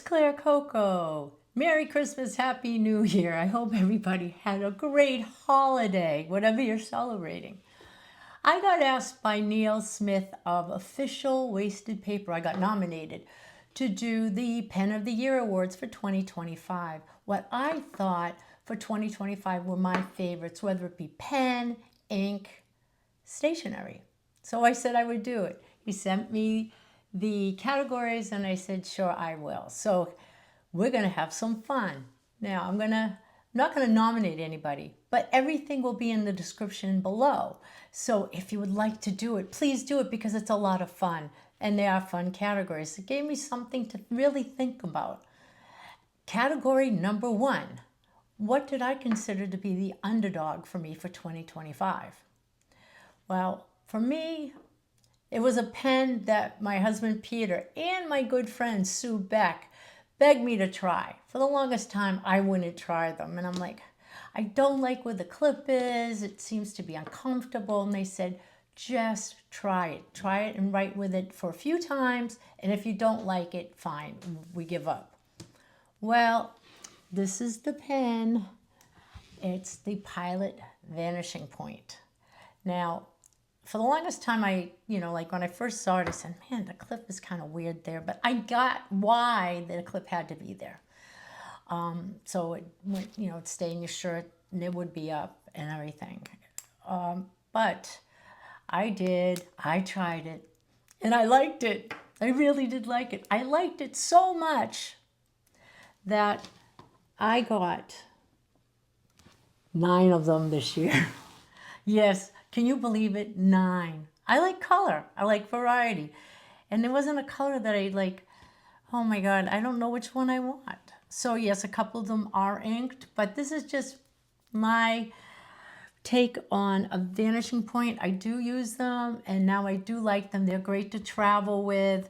Claire Coco. Merry Christmas, Happy New Year. I hope everybody had a great holiday, whatever you're celebrating. I got asked by Neil Smith of Official Wasted Paper, I got nominated, to do the Pen of the Year Awards for 2025. What I thought for 2025 were my favorites, whether it be pen, ink, stationery. So I said I would do it. He sent me the categories and I said, sure, I will. So we're going to have some fun. Now, I'm not going to nominate anybody, but everything will be in the description below. So if you would like to do it, please do it because it's a lot of fun and they are fun categories. It gave me something to really think about. Category number 1. What did I consider to be the underdog for me for 2025? Well, for me, it was a pen that my husband Peter and my good friend Sue Beck begged me to try. For the longest time, I wouldn't try them. And I'm like, I don't like where the clip is. It seems to be uncomfortable. And they said, just try it. Try it and write with it for a few times. And if you don't like it, fine, we give up. Well, this is the pen. It's the Pilot Vanishing Point. Now, for the longest time, like when I first saw it, I said, man, the clip is kind of weird there. But I got why the clip had to be there. So it went, it'd stay in your shirt and it would be up and everything. But I tried it and I liked it. I really did like it. I liked it so much that I got 9 of them this year. Yes. Can you believe it? 9. I like color. I like variety. And there wasn't a color that I like, oh my God, I don't know which one I want. So yes, a couple of them are inked, but this is just my take on a Vanishing Point. I do use them and now I do like them. They're great to travel with.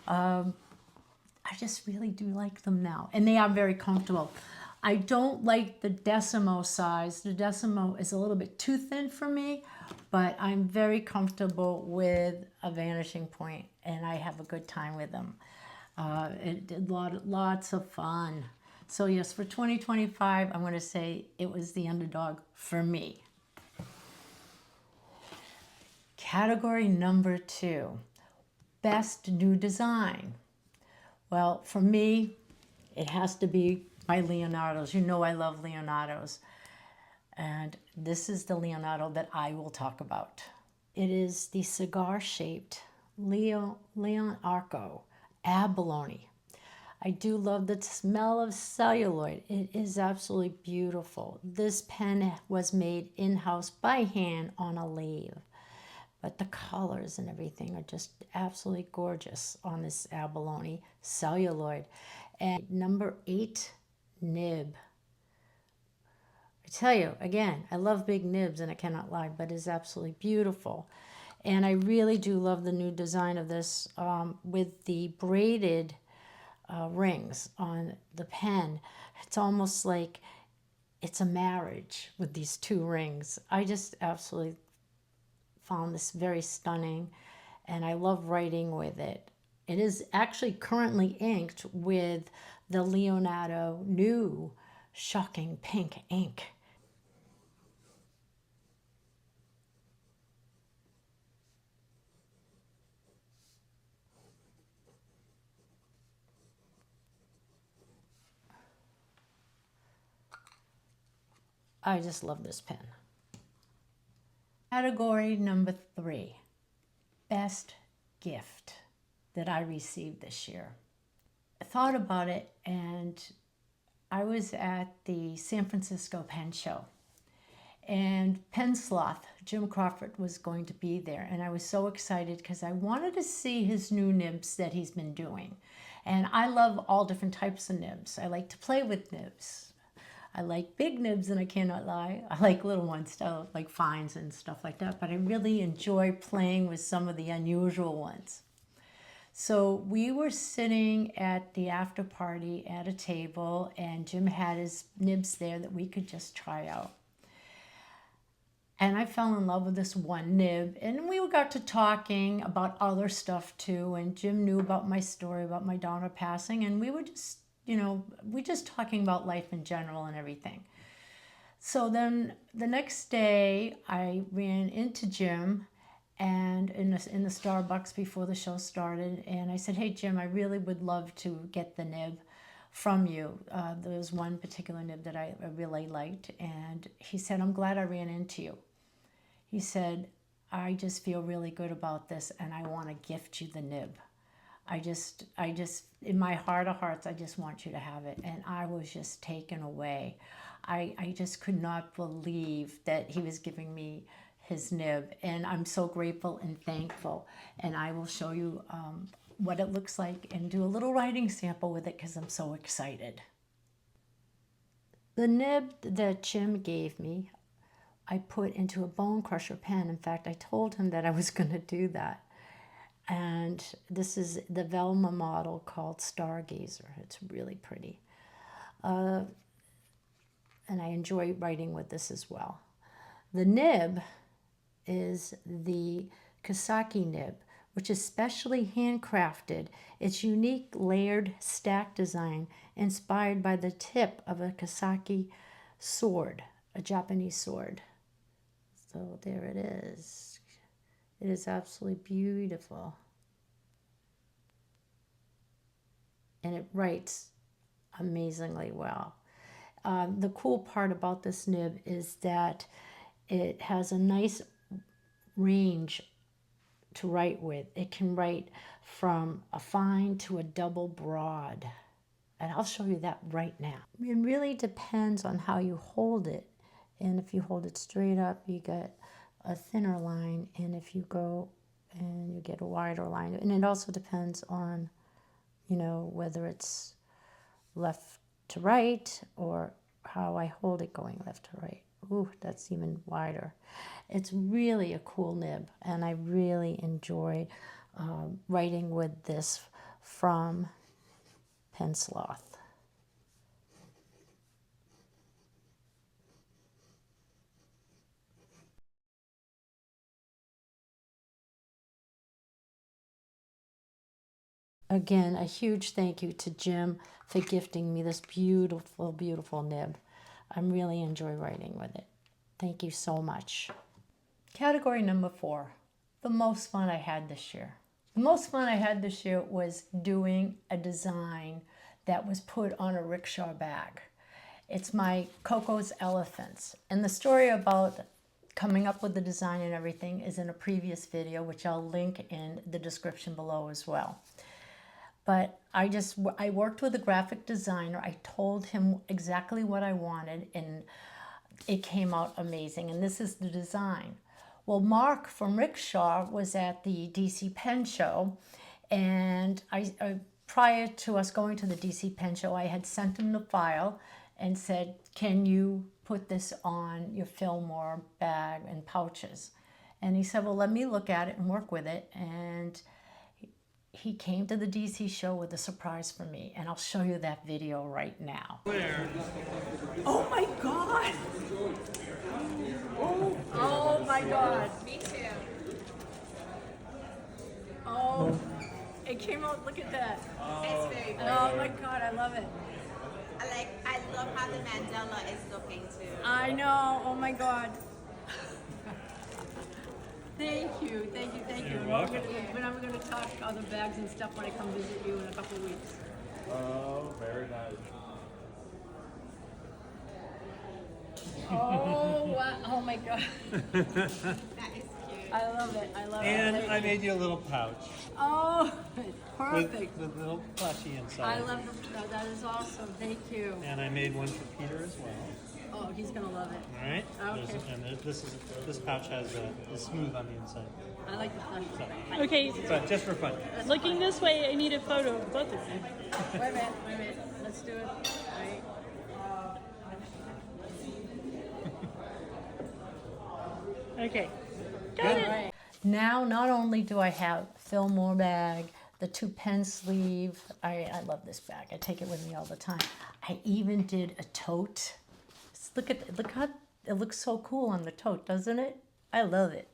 I just really do like them now. And they are very comfortable. I don't like the Decimo size. The Decimo is a little bit too thin for me, but I'm very comfortable with a Vanishing Point and I have a good time with them. It did lots of fun. So yes, for 2025, I'm going to say it was the underdog for me. Category number 2, Best New Design. Well, for me, it has to be my Leonardos. You know I love Leonardos. And this is the Leonardo that I will talk about. It is the cigar-shaped Leon Arco Abalone. I do love the smell of celluloid. It is absolutely beautiful. This pen was made in-house by hand on a lathe. But the colors and everything are just absolutely gorgeous on this Abalone celluloid. And number 8, nib. I tell you, again, I love big nibs and I cannot lie, but it's absolutely beautiful. And I really do love the new design of this with the braided rings on the pen. It's almost like it's a marriage with these 2 rings. I just absolutely found this very stunning and I love writing with it. It is actually currently inked with the Leonardo new shocking pink ink. I just love this pen. Category number 3, Best Gift that I received this year. I thought about it and I was at the San Francisco Pen Show and Pen Sloth, Jim Crawford, was going to be there. And I was so excited because I wanted to see his new nibs that he's been doing. And I love all different types of nibs. I like to play with nibs. I like big nibs and I cannot lie. I like little ones, like fines and stuff like that. But I really enjoy playing with some of the unusual ones. So we were sitting at the after party at a table and Jim had his nibs there that we could just try out. And I fell in love with this one nib, and we got to talking about other stuff too. And Jim knew about my story about my daughter passing, and we were just, we just talking about life in general and everything. So then the next day I ran into Jim and in the Starbucks before the show started, and I said, "Hey Jim, I really would love to get the nib from you." There was one particular nib that I really liked, and he said, "I'm glad I ran into you." He said, "I just feel really good about this, and I want to gift you the nib. I just, in my heart of hearts, I just want you to have it." And I was just taken away. I just could not believe that he was giving me his nib, and I'm so grateful and thankful. And I will show you what it looks like and do a little writing sample with it because I'm so excited. The nib that Jim gave me, I put into a bone crusher pen. In fact, I told him that I was going to do that. And this is the Velma model called Stargazer. It's really pretty. And I enjoy writing with this as well. The nib is the Kasaki nib, which is specially handcrafted. It's unique layered stack design inspired by the tip of a Kasaki sword, a Japanese sword. So there it is. It is absolutely beautiful. And it writes amazingly well. The cool part about this nib is that it has a nice range to write with. It can write from a fine to a double broad. And I'll show you that right now. It really depends on how you hold it. And if you hold it straight up, you get a thinner line. And if you go and you get a wider line. And it also depends on, whether it's left to right or how I hold it going left to right. Ooh, that's even wider. It's really a cool nib, and I really enjoy writing with this from Pensloth. Again, a huge thank you to Jim for gifting me this beautiful, beautiful nib. I really enjoy writing with it. Thank you so much. Category number 4, the most fun I had this year. The most fun I had this year was doing a design that was put on a rickshaw bag. It's my Coco's Elephants. And the story about coming up with the design and everything is in a previous video, which I'll link in the description below as well. But I worked with a graphic designer. I told him exactly what I wanted, and it came out amazing. And this is the design. Well, Mark from Rickshaw was at the DC Pen Show, and prior to us going to the DC Pen Show, I had sent him the file and said, "Can you put this on your Fillmore bag and pouches?" And he said, "Well, let me look at it and work with it." And he came to the DC show with a surprise for me, and I'll show you that video right now. Where? Oh my God! Oh my God! Me too. Oh, it came out, look at that. It's very good. Oh my God, I love it. I love how the mandala is looking too. I know, oh my God. Thank you, thank you, thank you. You're welcome. When I'm going to talk other bags and stuff when I come visit you in a couple of weeks. Oh, very nice. Oh, wow. Oh my God. That is cute. I love it, I love it. And Thank I you. made you a little pouch Oh, perfect. with a little plushie inside. I love that is awesome, thank you. And I made one for Peter as well. Oh, he's going to love it. All right. Okay. This pouch is smooth on the inside. I like the plush. Okay, But just for fun. looking this way, I need a photo of both of you. Wait a minute. Let's do it. Right. Okay. Good. Right. Now, not only do I have Fillmore bag, the 2 pen sleeve. I love this bag. I take it with me all the time. I even did a tote. Look how it looks so cool on the tote, doesn't it? I love it.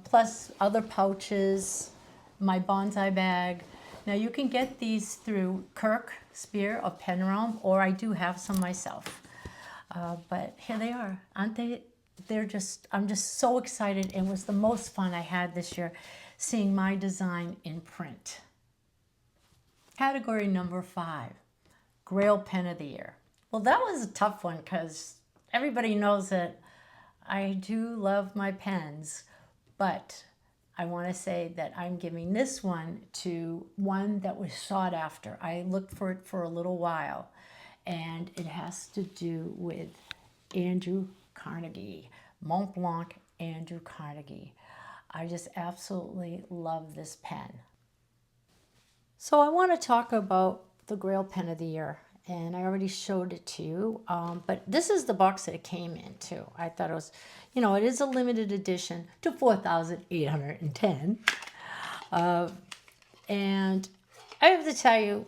Plus other pouches, my bonsai bag. Now you can get these through Kirk, Spear, or Penrealm, or I do have some myself. But here they are, aren't they? I'm just so excited. It was the most fun I had this year seeing my design in print. Category number 5, Grail Pen of the Year. Well, that was a tough one because everybody knows that I do love my pens, but I want to say that I'm giving this one to one that was sought after. I looked for it for a little while, and it has to do with Andrew Carnegie, Montblanc Andrew Carnegie. I just absolutely love this pen. So I want to talk about the Grail Pen of the Year, and I already showed it to you, but this is the box that it came in too. I thought it was, you know, it is a limited edition to 4,810. And I have to tell you,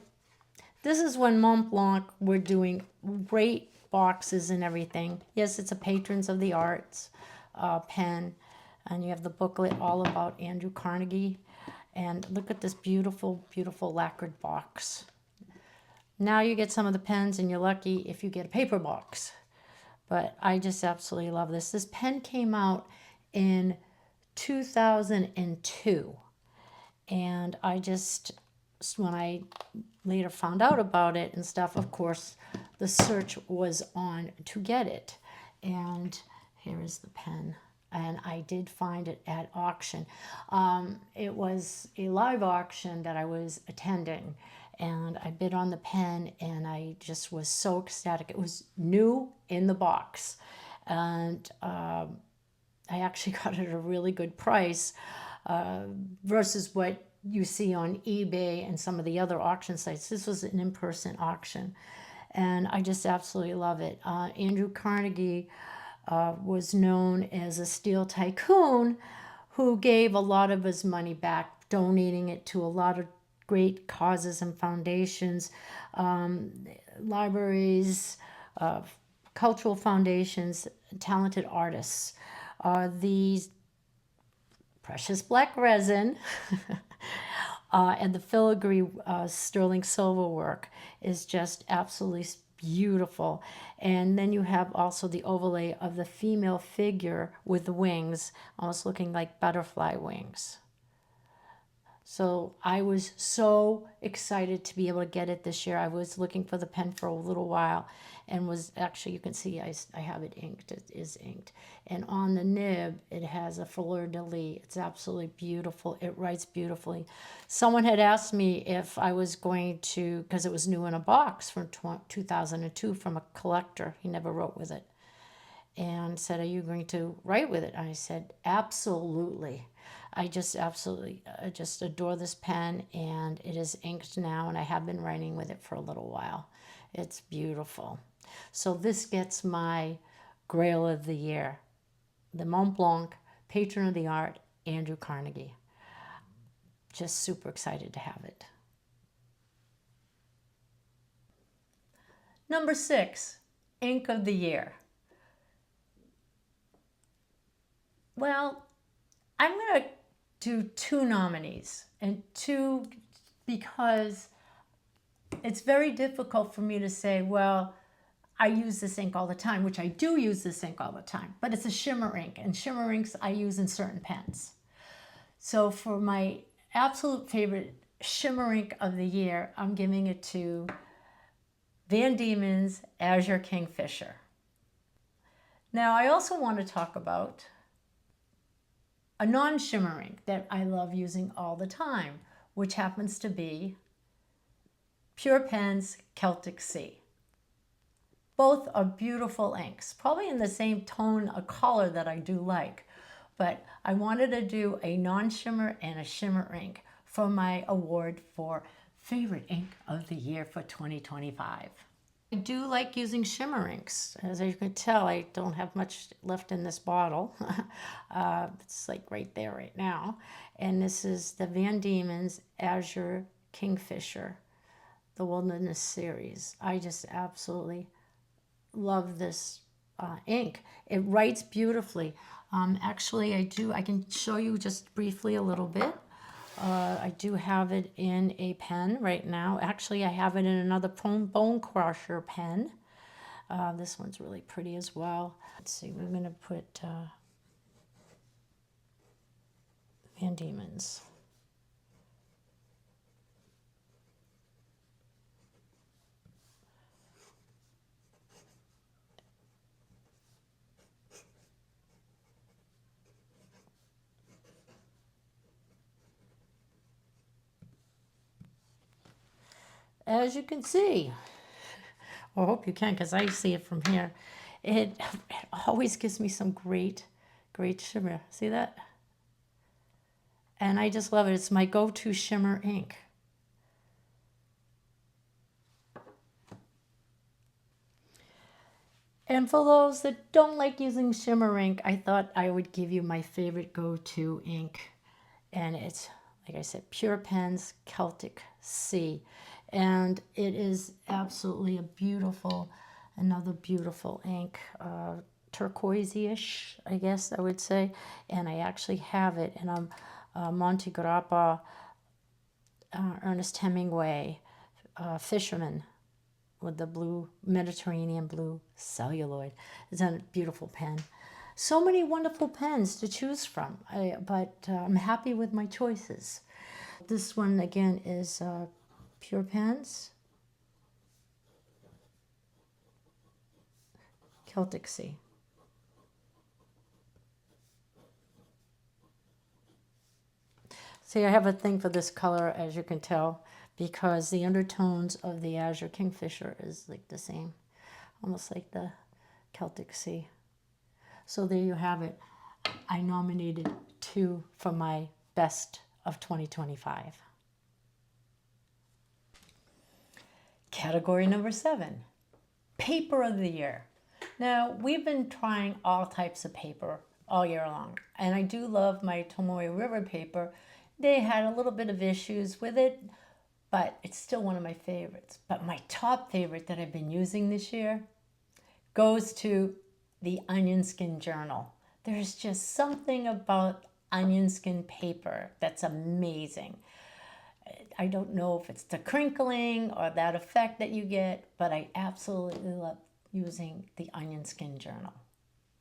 this is when Montblanc were doing great boxes and everything. Yes, it's a Patrons of the Arts pen, and you have the booklet all about Andrew Carnegie. And look at this beautiful, beautiful lacquered box. Now you get some of the pens, and you're lucky if you get a paper box. But I just absolutely love this. This pen came out in 2002. And I just, when I later found out about it and stuff, of course, the search was on to get it. And here is the pen. And I did find it at auction. It was a live auction that I was attending, and I bid on the pen, and I just was so ecstatic. It was new in the box, and I actually got it at a really good price versus what you see on eBay and some of the other auction sites. This was an in-person auction, and I just absolutely love it. Andrew Carnegie was known as a steel tycoon who gave a lot of his money back, donating it to a lot of great causes and foundations, libraries, cultural foundations, talented artists. These precious black resin and the filigree sterling silver work is just absolutely beautiful. And then you have also the overlay of the female figure with the wings, almost looking like butterfly wings. So I was so excited to be able to get it this year. I was looking for the pen for a little while, and was actually, you can see I have it inked. It is inked. And on the nib, it has a fleur-de-lis. It's absolutely beautiful. It writes beautifully. Someone had asked me if I was going to, because it was new in a box from 2002 from a collector. He never wrote with it. And said, are you going to write with it? I said, absolutely. I just absolutely just adore this pen, and it is inked now, and I have been writing with it for a little while. It's beautiful. So this gets my Grail of the Year, the Montblanc Patron of the Art, Andrew Carnegie. Just super excited to have it. Number 6, Ink of the Year. Well, I'm going to do 2 nominees, and 2 because it's very difficult for me to say, well, I use this ink all the time, which I do use this ink all the time, but it's a shimmer ink, and shimmer inks I use in certain pens. So for my absolute favorite shimmer ink of the year, I'm giving it to Van Dieman's Azure Kingfisher. Now, I also want to talk about a non-shimmer ink that I love using all the time, which happens to be Pure Pens Celtic Sea. Both are beautiful inks, probably in the same tone of color that I do like, but I wanted to do a non-shimmer and a shimmer ink for my award for favorite ink of the year for 2025. I do like using shimmer inks. As you can tell, I don't have much left in this bottle. It's like right there right now. And this is the Van Dieman's Azure Kingfisher, the Wilderness series. I just absolutely love this ink. It writes beautifully. Actually, I can show you just briefly a little bit. I do have it in a pen right now. Actually, I have it in another bone crusher pen. This one's really pretty as well. Let's see, we're going to put Van Dieman's. As you can see, I hope you can because I see it from here. It always gives me some great shimmer. See that? And I just love it. It's my go-to shimmer ink. And for those that don't like using shimmer ink, I thought I would give you my favorite go-to ink. And it's, like I said, Pure Pens Celtic Sea. And it is absolutely a beautiful, another beautiful ink. Turquoise-ish, I guess I would say. And I actually have it in a Monte Grappa Ernest Hemingway Fisherman with the blue, Mediterranean blue celluloid. It's a beautiful pen. So many wonderful pens to choose from, but I'm happy with my choices. This one again is Pure Pens Celtic Sea. See, I have a thing for this color, as you can tell, because the undertones of the Azure Kingfisher is like the same, almost like the Celtic Sea. So there you have it. I nominated 2 for my best of 2025. Category number 7, paper of the year. Now, we've been trying all types of paper all year long, and I do love my Tomoe River paper. They had a little bit of issues with it, but it's still one of my favorites. But my top favorite that I've been using this year goes to the Onion Skin Journal. There's just something about onion skin paper that's amazing. I don't know if it's the crinkling or that effect that you get, but I absolutely love using the Onion Skin Journal.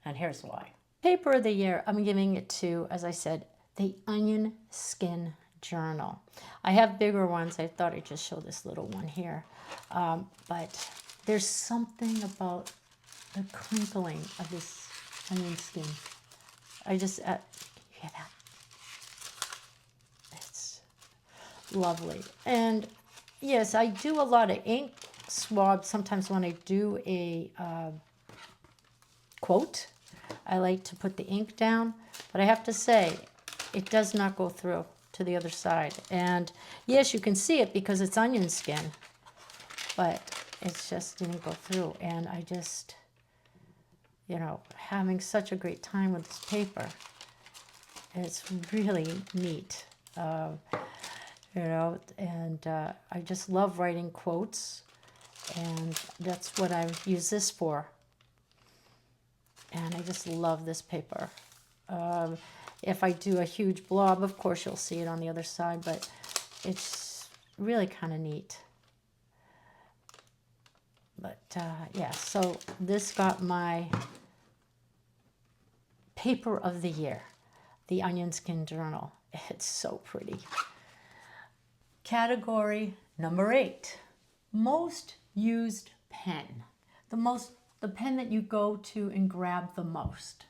And here's why. Paper of the year, I'm giving it to, as I said, the Onion Skin Journal. I have bigger ones. I thought I'd just show this little one here. But there's something about the crinkling of this onion skin. I just, you hear that? It's lovely. And yes, I do a lot of ink swabs. Sometimes when I do a quote, I like to put the ink down. But I have to say, it does not go through to the other side. And yes, you can see it because it's onion skin, but it just didn't go through. And I just, you know, having such a great time with this paper. It's really neat, you know, and I just love writing quotes, and that's what I use this for. And I just love this paper. If I do a huge blob, of course you'll see it on the other side, but it's really kind of neat. But yeah, so this got my paper of the year, the Onion Skin Journal. It's so pretty. Category number 8, most used pen. The pen that you go to and grab the most.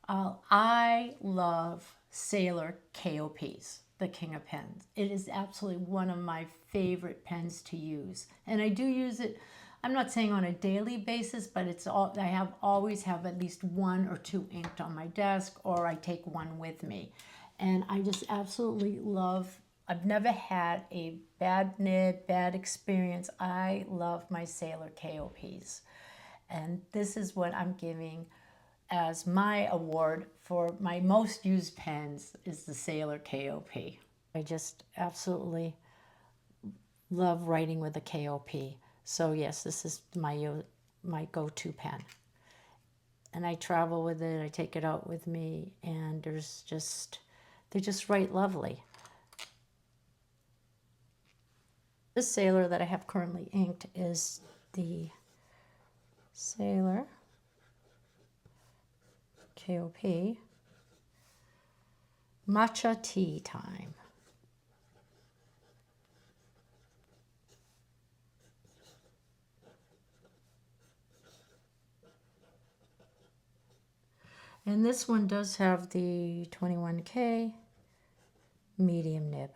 I love Sailor KOPs, the King of Pens. It is absolutely one of my favorite pens to use. And I do use it, I'm not saying on a daily basis, but it's all, I always have at least 1 or 2 inked on my desk, or I take one with me. And I just absolutely love, I've never had a bad nib, bad experience. I love my Sailor KOPs. And this is what I'm giving as my award for my most used pens, is the Sailor KOP. I just absolutely love writing with a KOP. So yes, this is my go-to pen. and I travel with it. I take it out with me, and they're just right lovely. This sailor that I have currently inked is the Sailor KOP Matcha Tea Time. And this one does have the 21K medium nib.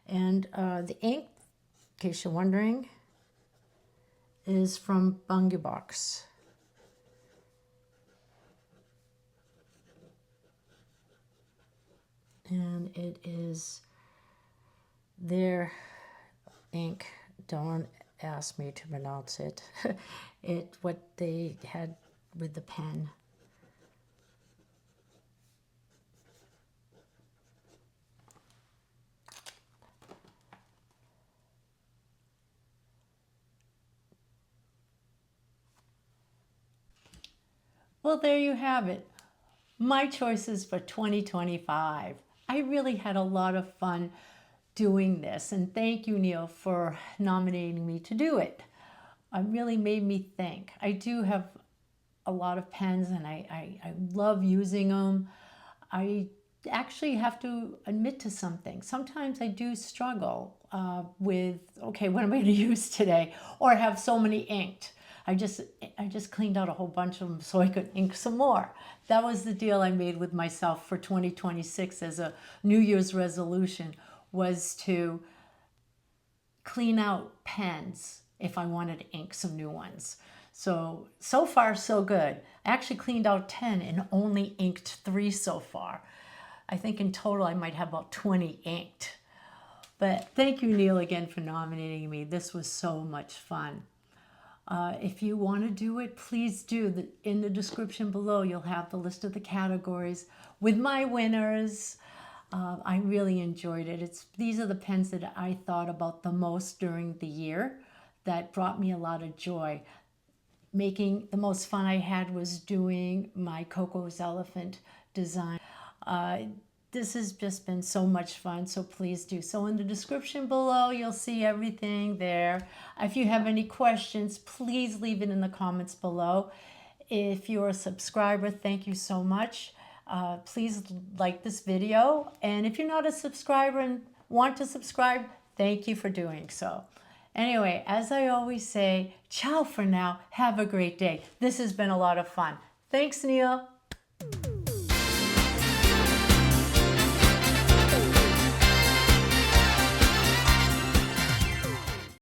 And the ink, in case you're wondering, is from Bungie Box. And it is their ink. Don't ask me to pronounce it. What they had with the pen. Well, there you have it. My choices for 2025. I really had a lot of fun doing this, and thank you, Neil, for nominating me to do it. It really made me think. I do have a lot of pens, and I love using them. I actually have to admit to something. Sometimes I do struggle with, okay, what am I going to use today? Or I have so many inked. I just cleaned out a whole bunch of them so I could ink some more. That was the deal I made with myself for 2026 as a New Year's resolution, was to clean out pens if I wanted to ink some new ones. So far, so good. I actually cleaned out 10 and only inked 3 so far. I think in total I might have about 20 inked. But thank you, Neil, again for nominating me. This was so much fun. If you want to do it, please do. In the description below, you'll have the list of the categories with my winners. I really enjoyed it. These are the pens that I thought about the most during the year that brought me a lot of joy. The most fun I had was doing my Coco's Elephant design. This has just been so much fun, so please do. So in the description below, you'll see everything there. If you have any questions, please leave it in the comments below. If you're a subscriber, thank you so much. Please like this video. And if you're not a subscriber and want to subscribe, thank you for doing so. Anyway, as I always say, ciao for now. Have a great day. This has been a lot of fun. Thanks, Neil.